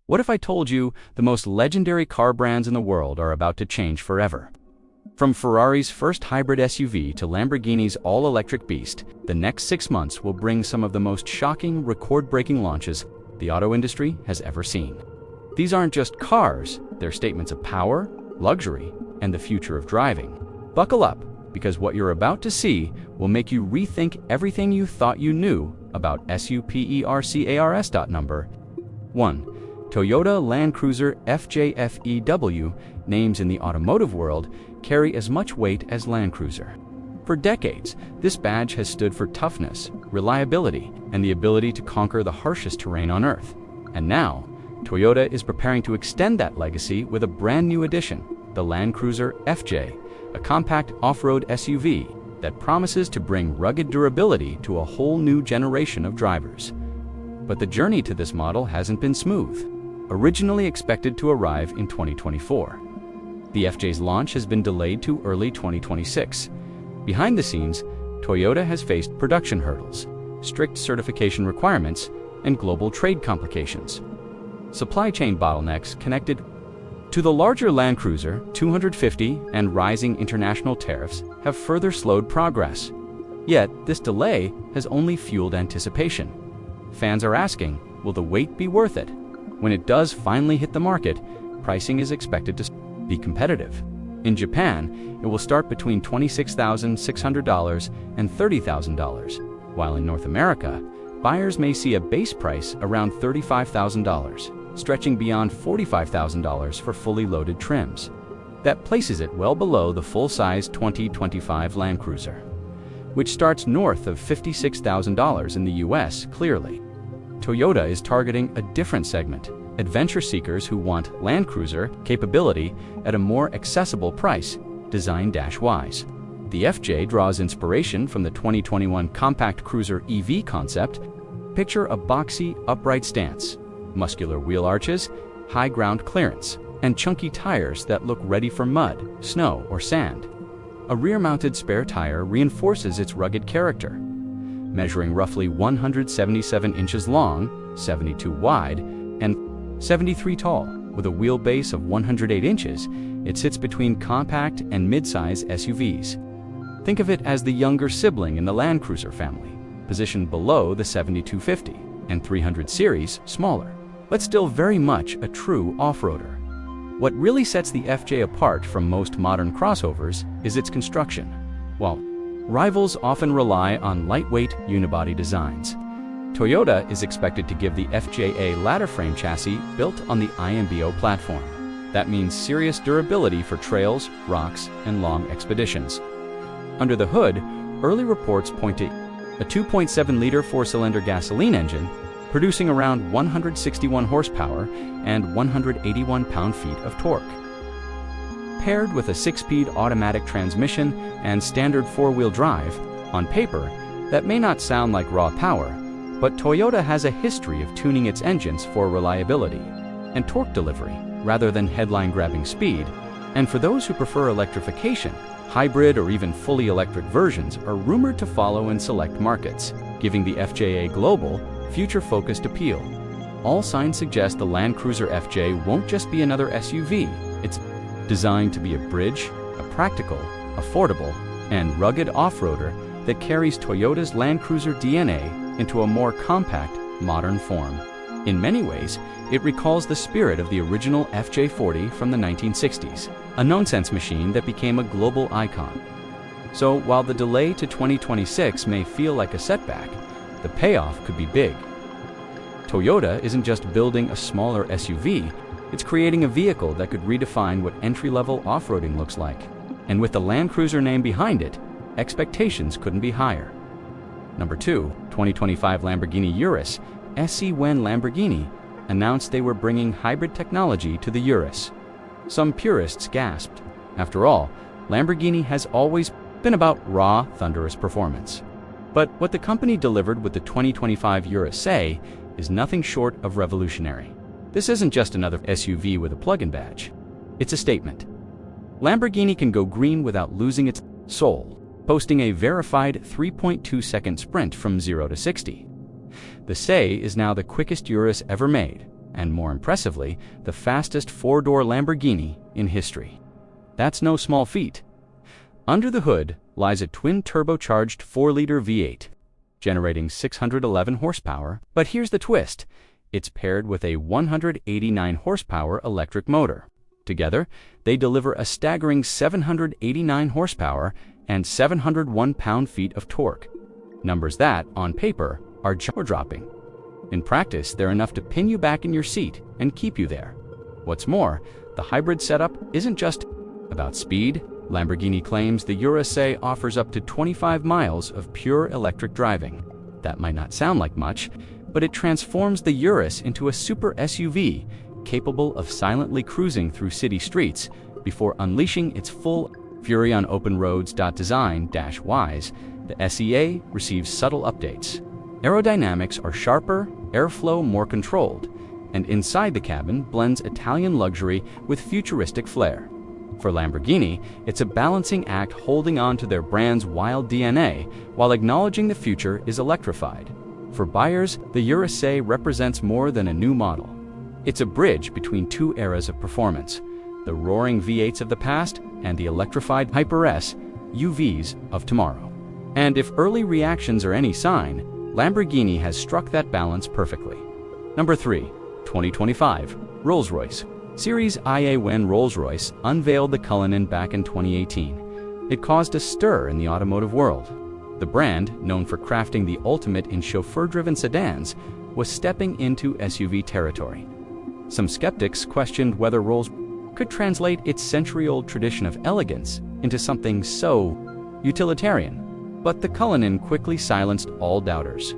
What if I told you the most legendary car brands in the world are about to change forever? From Ferrari's first hybrid SUV to Lamborghini's all-electric beast, the next 6 months will bring some of the most shocking, record-breaking launches the auto industry has ever seen. These aren't just cars, they're statements of power, luxury, and the future of driving. Buckle up, because what you're about to see will make you rethink everything you thought you knew about SUPERCARS. Number 1. Toyota Land Cruiser FJFEW. Names in the automotive world carry as much weight as Land Cruiser. For decades, this badge has stood for toughness, reliability, and the ability to conquer the harshest terrain on Earth. And now, Toyota is preparing to extend that legacy with a brand new addition, the Land Cruiser FJ, a compact off-road SUV that promises to bring rugged durability to a whole new generation of drivers. But the journey to this model hasn't been smooth. Originally expected to arrive in 2024. The FJ's launch has been delayed to early 2026. Behind the scenes, Toyota has faced production hurdles, strict certification requirements, and global trade complications. Supply chain bottlenecks connected to the larger Land Cruiser 250 and rising international tariffs have further slowed progress. Yet, this delay has only fueled anticipation. Fans are asking, will the wait be worth it? When it does finally hit the market, pricing is expected to be competitive. In Japan, it will start between $26,600 and $30,000, while in North America, buyers may see a base price around $35,000, stretching beyond $45,000 for fully loaded trims. That places it well below the full-size 2025 Land Cruiser, which starts north of $56,000 in the US. Clearly, Toyota is targeting a different segment, adventure seekers who want Land Cruiser capability at a more accessible price, design-wise. The FJ draws inspiration from the 2021 compact cruiser EV concept. Picture a boxy, upright stance, muscular wheel arches, high ground clearance, and chunky tires that look ready for mud, snow, or sand. A rear-mounted spare tire reinforces its rugged character. Measuring roughly 177 inches long, 72 wide, and 73 tall, with a wheelbase of 108 inches, it sits between compact and mid-size SUVs. Think of it as the younger sibling in the Land Cruiser family, positioned below the 7250 and 300 series, smaller, but still very much a true off-roader. What really sets the FJ apart from most modern crossovers is its construction. While rivals often rely on lightweight unibody designs, Toyota is expected to give the FJ a ladder frame chassis built on the IMBO platform. That means serious durability for trails, rocks, and long expeditions. Under the hood, early reports point to a 2.7-liter four-cylinder gasoline engine producing around 161 horsepower and 181 pound-feet of torque. Paired with a 6-speed automatic transmission and standard 4-wheel drive, on paper, that may not sound like raw power, but Toyota has a history of tuning its engines for reliability and torque delivery rather than headline-grabbing speed. And for those who prefer electrification, hybrid or even fully electric versions are rumored to follow in select markets, giving the FJ a global, future-focused appeal. All signs suggest the Land Cruiser FJ won't just be another SUV. It's designed to be a bridge, a practical, affordable, and rugged off-roader that carries Toyota's Land Cruiser DNA into a more compact, modern form. In many ways, it recalls the spirit of the original FJ40 from the 1960s, a nonsense machine that became a global icon. So while the delay to 2026 may feel like a setback, the payoff could be big. Toyota isn't just building a smaller SUV, it's creating a vehicle that could redefine what entry-level off-roading looks like. And with the Land Cruiser name behind it, expectations couldn't be higher. Number 2, 2025 Lamborghini Urus. When Lamborghini announced they were bringing hybrid technology to the Urus, some purists gasped. After all, Lamborghini has always been about raw, thunderous performance. But what the company delivered with the 2025 Urus is nothing short of revolutionary. This isn't just another SUV with a plug-in badge. It's a statement. Lamborghini can go green without losing its soul, posting a verified 3.2-second sprint from 0 to 60. The is now the quickest Urus ever made, and more impressively, the fastest four-door Lamborghini in history. That's no small feat. Under the hood lies a twin-turbocharged 4-liter V8, generating 611 horsepower, but here's the twist. It's paired with a 189 horsepower electric motor. Together, they deliver a staggering 789 horsepower and 701 pound-feet of torque. Numbers that, on paper, are jaw-dropping. In practice, they're enough to pin you back in your seat and keep you there. What's more, the hybrid setup isn't just about speed. Lamborghini claims the Urus offers up to 25 miles of pure electric driving. That might not sound like much, but it transforms the Urus into a super SUV capable of silently cruising through city streets before unleashing its full fury on open roads. Design-wise, the SEA receives subtle updates. Aerodynamics are sharper, airflow more controlled, and inside the cabin blends Italian luxury with futuristic flair. For Lamborghini, it's a balancing act holding on to their brand's wild DNA while acknowledging the future is electrified. For buyers, the Urus represents more than a new model. It's a bridge between two eras of performance, the roaring V8s of the past and the electrified Hyper-S UVs of tomorrow. And if early reactions are any sign, Lamborghini has struck that balance perfectly. Number 3, 2025, Rolls-Royce. Series IA. When Rolls-Royce unveiled the Cullinan back in 2018, it caused a stir in the automotive world. The brand, known for crafting the ultimate in chauffeur-driven sedans, was stepping into SUV territory. Some skeptics questioned whether Rolls could translate its century-old tradition of elegance into something so utilitarian. But the Cullinan quickly silenced all doubters.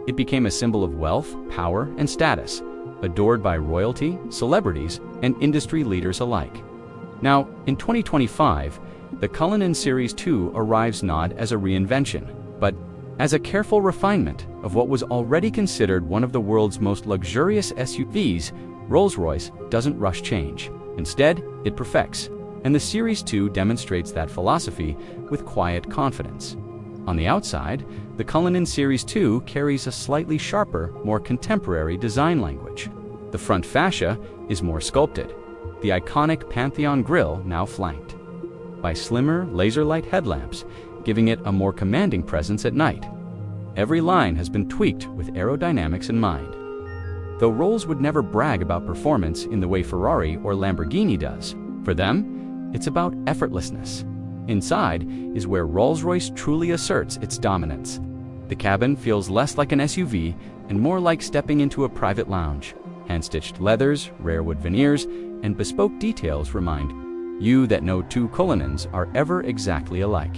It became a symbol of wealth, power, and status, adored by royalty, celebrities, and industry leaders alike. Now, in 2025, the Cullinan Series 2 arrives not as a reinvention, but as a careful refinement of what was already considered one of the world's most luxurious SUVs. Rolls-Royce doesn't rush change. Instead, it perfects, and the Series 2 demonstrates that philosophy with quiet confidence. On the outside, the Cullinan Series 2 carries a slightly sharper, more contemporary design language. The front fascia is more sculpted, the iconic Pantheon grille now flanked by slimmer, laser-light headlamps, giving it a more commanding presence at night. Every line has been tweaked with aerodynamics in mind. Though Rolls would never brag about performance in the way Ferrari or Lamborghini does, for them, it's about effortlessness. Inside is where Rolls-Royce truly asserts its dominance. The cabin feels less like an SUV and more like stepping into a private lounge. Hand-stitched leathers, rare wood veneers, and bespoke details remind you that no two Cullinans are ever exactly alike.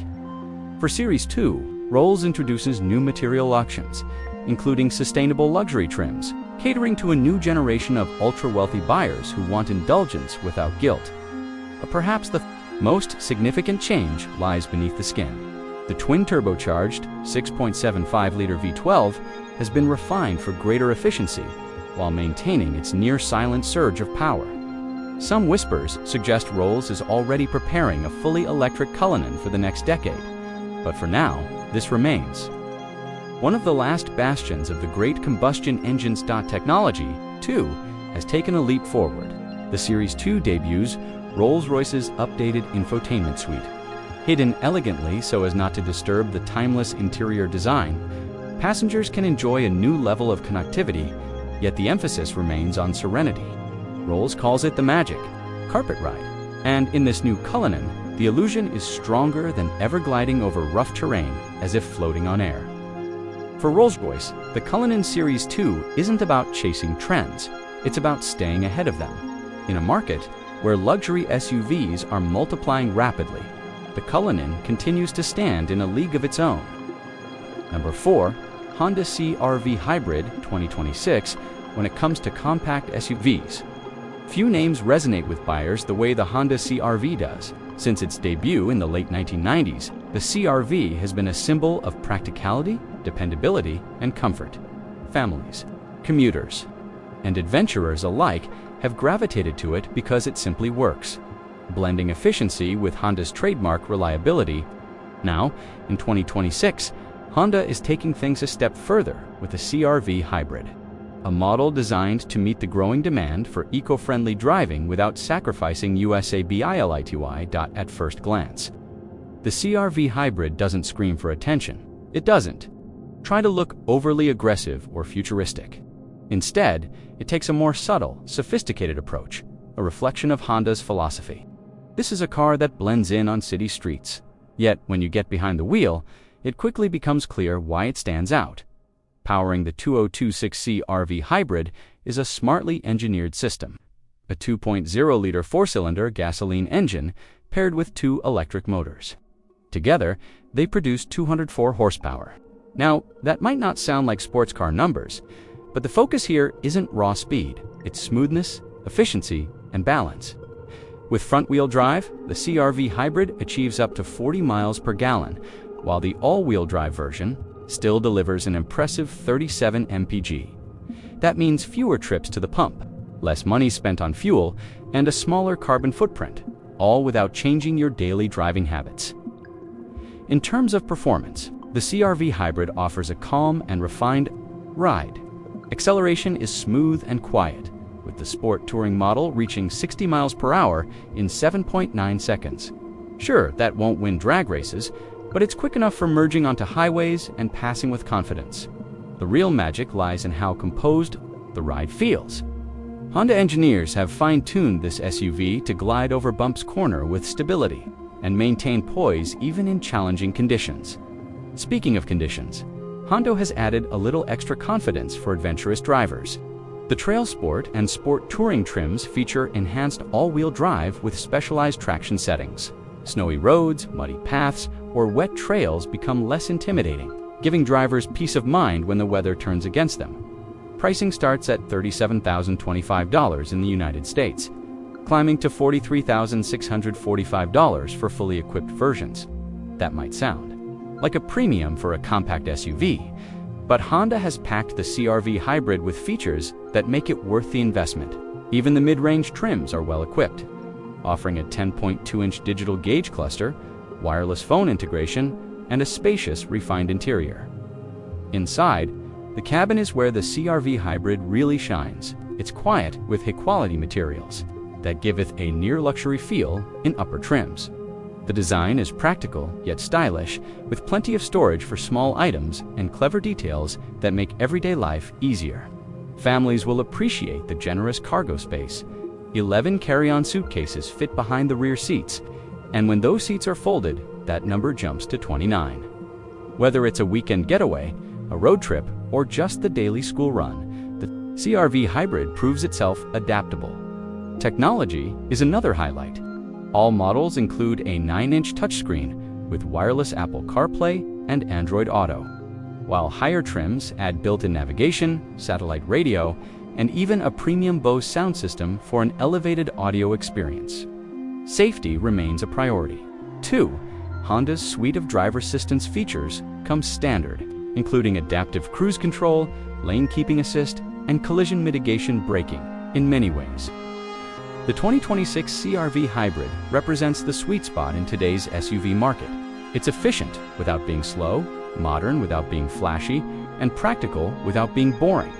For Series 2, Rolls introduces new material options, including sustainable luxury trims, catering to a new generation of ultra-wealthy buyers who want indulgence without guilt. But perhaps the most significant change lies beneath the skin. The twin-turbocharged 6.75-liter V12 has been refined for greater efficiency while maintaining its near-silent surge of power. Some whispers suggest Rolls is already preparing a fully electric Cullinan for the next decade, but for now, this remains one of the last bastions of the great combustion engines. Technology, too, has taken a leap forward. The Series 2 debuts Rolls-Royce's updated infotainment suite. Hidden elegantly so as not to disturb the timeless interior design, passengers can enjoy a new level of connectivity, yet the emphasis remains on serenity. Rolls calls it the magic carpet ride, and in this new Cullinan, the illusion is stronger than ever, gliding over rough terrain as if floating on air. For Rolls-Royce, the Cullinan Series 2 isn't about chasing trends, it's about staying ahead of them. In a market where luxury SUVs are multiplying rapidly, the Cullinan continues to stand in a league of its own. Number 4, Honda CR-V Hybrid 2026. When it comes to compact SUVs, few names resonate with buyers the way the Honda CR-V does. Since its debut in the late 1990s, the CR-V has been a symbol of practicality, dependability, and comfort. Families, commuters, and adventurers alike have gravitated to it because it simply works, blending efficiency with Honda's trademark reliability. Now, in 2026, Honda is taking things a step further with the CR-V Hybrid. a model designed to meet the growing demand for eco-friendly driving without sacrificing usability. At first glance, the CR-V Hybrid doesn't scream for attention. It doesn't try to look overly aggressive or futuristic. Instead, it takes a more subtle, sophisticated approach, a reflection of Honda's philosophy. This is a car that blends in on city streets. Yet, when you get behind the wheel, it quickly becomes clear why it stands out. Powering the 2026 CR-V Hybrid is a smartly engineered system, a 2.0-liter four-cylinder gasoline engine paired with 2 electric motors. Together, they produce 204 horsepower. Now, that might not sound like sports car numbers, but the focus here isn't raw speed, it's smoothness, efficiency, and balance. With front-wheel drive, the CR-V Hybrid achieves up to 40 miles per gallon, while the all-wheel drive version still delivers an impressive 37 mpg. That means fewer trips to the pump, less money spent on fuel, and a smaller carbon footprint, all without changing your daily driving habits. In terms of performance, the CR-V Hybrid offers a calm and refined ride. Acceleration is smooth and quiet, with the Sport Touring model reaching 60 miles per hour in 7.9 seconds. Sure, that won't win drag races, but it's quick enough for merging onto highways and passing with confidence. The real magic lies in how composed the ride feels. Honda engineers have fine-tuned this SUV to glide over bumps corner with stability and maintain poise even in challenging conditions. Speaking of conditions, Honda has added a little extra confidence for adventurous drivers. The Trail Sport and Sport Touring trims feature enhanced all-wheel drive with specialized traction settings. Snowy roads, muddy paths, or wet trails become less intimidating, giving drivers peace of mind when the weather turns against them. Pricing starts at $37,025 in the United States, climbing to $43,645 for fully equipped versions. That might sound like a premium for a compact SUV, but Honda has packed the CR-V Hybrid with features that make it worth the investment. Even the mid-range trims are well equipped, offering a 10.2-inch digital gauge cluster, wireless phone integration, and a spacious, refined interior. Inside, the cabin is where the CR-V Hybrid really shines. It's quiet with high-quality materials that giveth a near-luxury feel in upper trims. The design is practical yet stylish, with plenty of storage for small items and clever details that make everyday life easier. Families will appreciate the generous cargo space. 11 carry-on suitcases fit behind the rear seats, and when those seats are folded, that number jumps to 29. Whether it's a weekend getaway, a road trip, or just the daily school run, the CR-V Hybrid proves itself adaptable. Technology is another highlight. All models include a 9-inch touchscreen with wireless Apple CarPlay and Android Auto, while higher trims add built-in navigation, satellite radio, and even a premium Bose sound system for an elevated audio experience. Safety remains a priority. 2. Honda's suite of driver assistance features comes standard, including adaptive cruise control, lane keeping assist, and collision mitigation braking in many ways. The 2026 CR-V Hybrid represents the sweet spot in today's SUV market. It's efficient without being slow, modern without being flashy, and practical without being boring.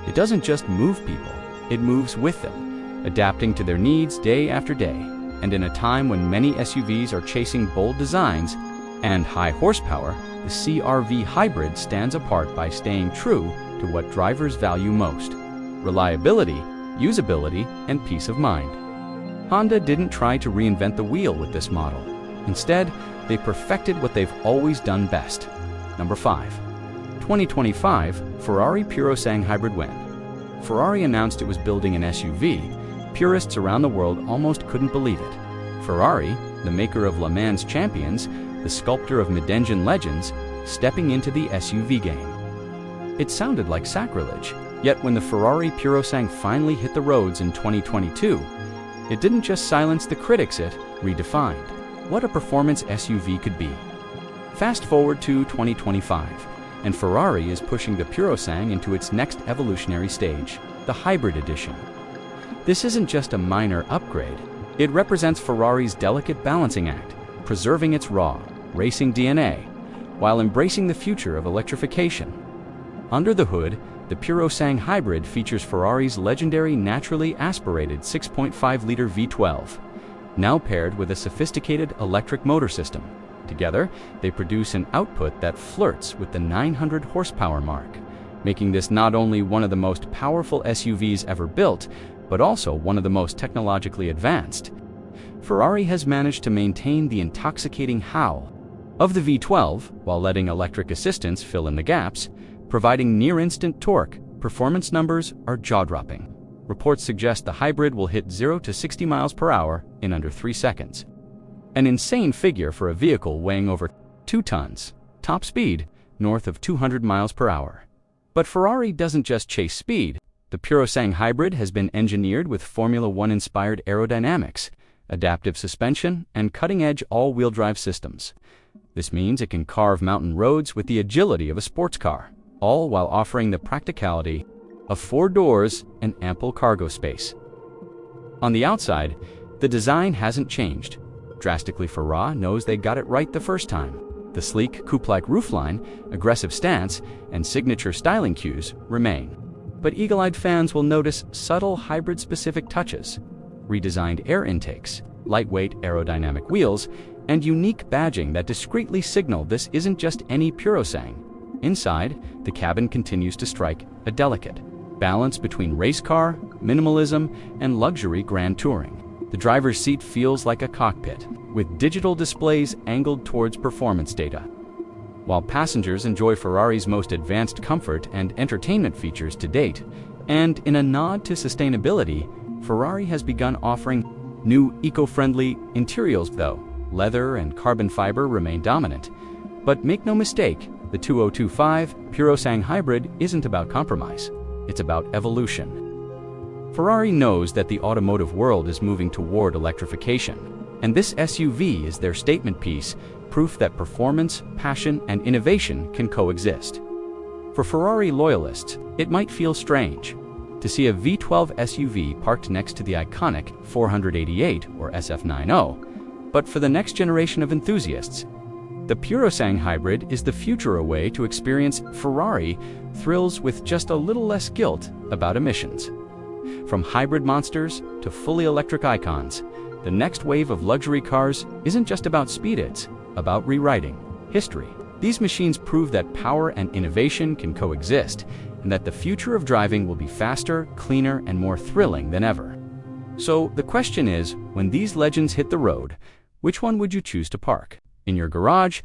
It doesn't just move people, it moves with them, adapting to their needs day after day. And in a time when many SUVs are chasing bold designs and high horsepower, the CR-V Hybrid stands apart by staying true to what drivers value most: reliability, usability, and peace of mind. Honda didn't try to reinvent the wheel with this model. Instead, they perfected what they've always done best. Number 5. 2025 Ferrari Purosangue Hybrid win. Ferrari announced it was building an SUV. Purists around the world almost couldn't believe it. Ferrari, the maker of Le Mans champions, the sculptor of mid-engine legends, stepping into the SUV game. It sounded like sacrilege, yet when the Ferrari Purosangue finally hit the roads in 2022, it didn't just silence the critics, it redefined what a performance SUV could be. Fast forward to 2025, and Ferrari is pushing the Purosangue into its next evolutionary stage, the Hybrid Edition. This isn't just a minor upgrade. It represents Ferrari's delicate balancing act, preserving its raw, racing DNA, while embracing the future of electrification. Under the hood, The Mustang hybrid features Ferrari's legendary naturally aspirated 6.5-liter V12, now paired with a sophisticated electric motor system. Together, they produce an output that flirts with the 900 horsepower mark, making this not only one of the most powerful SUVs ever built, but also one of the most technologically advanced. Ferrari has managed to maintain the intoxicating howl of the V12 while letting electric assistance fill in the gaps, providing near-instant torque. Performance numbers are jaw-dropping. Reports suggest the hybrid will hit 0 to 60 miles per hour in under 3 seconds. An insane figure for a vehicle weighing over 2 tons. Top speed, north of 200 miles per hour. But Ferrari doesn't just chase speed. The Mustang hybrid has been engineered with Formula One-inspired aerodynamics, adaptive suspension, and cutting-edge all-wheel drive systems. This means it can carve mountain roads with the agility of a sports car, all while offering the practicality of 4 doors and ample cargo space. On the outside, the design hasn't changed. Drastically, Ferrari knows they got it right the first time. The sleek, coupe-like roofline, aggressive stance, and signature styling cues remain. But eagle-eyed fans will notice subtle hybrid-specific touches: redesigned air intakes, lightweight aerodynamic wheels, and unique badging that discreetly signal this isn't just any Mustang. Inside, the cabin continues to strike a delicate balance between race car, minimalism, and luxury grand touring. The driver's seat feels like a cockpit, with digital displays angled towards performance data, while passengers enjoy Ferrari's most advanced comfort and entertainment features to date. And in a nod to sustainability, Ferrari has begun offering new eco-friendly interiors, though leather and carbon fiber remain dominant. But make no mistake, the 2025 Mustang hybrid isn't about compromise. It's about evolution. Ferrari knows that the automotive world is moving toward electrification, and this SUV is their statement piece, proof that performance, passion, and innovation can coexist. For Ferrari loyalists, it might feel strange to see a V12 SUV parked next to the iconic 488 or SF90, but for the next generation of enthusiasts, the Mustang hybrid is the future way to experience Ferrari thrills with just a little less guilt about emissions. From hybrid monsters to fully electric icons, the next wave of luxury cars isn't just about speed, it's about rewriting history. These machines prove that power and innovation can coexist, and that the future of driving will be faster, cleaner, and more thrilling than ever. So the question is, when these legends hit the road, which one would you choose to park? In your garage,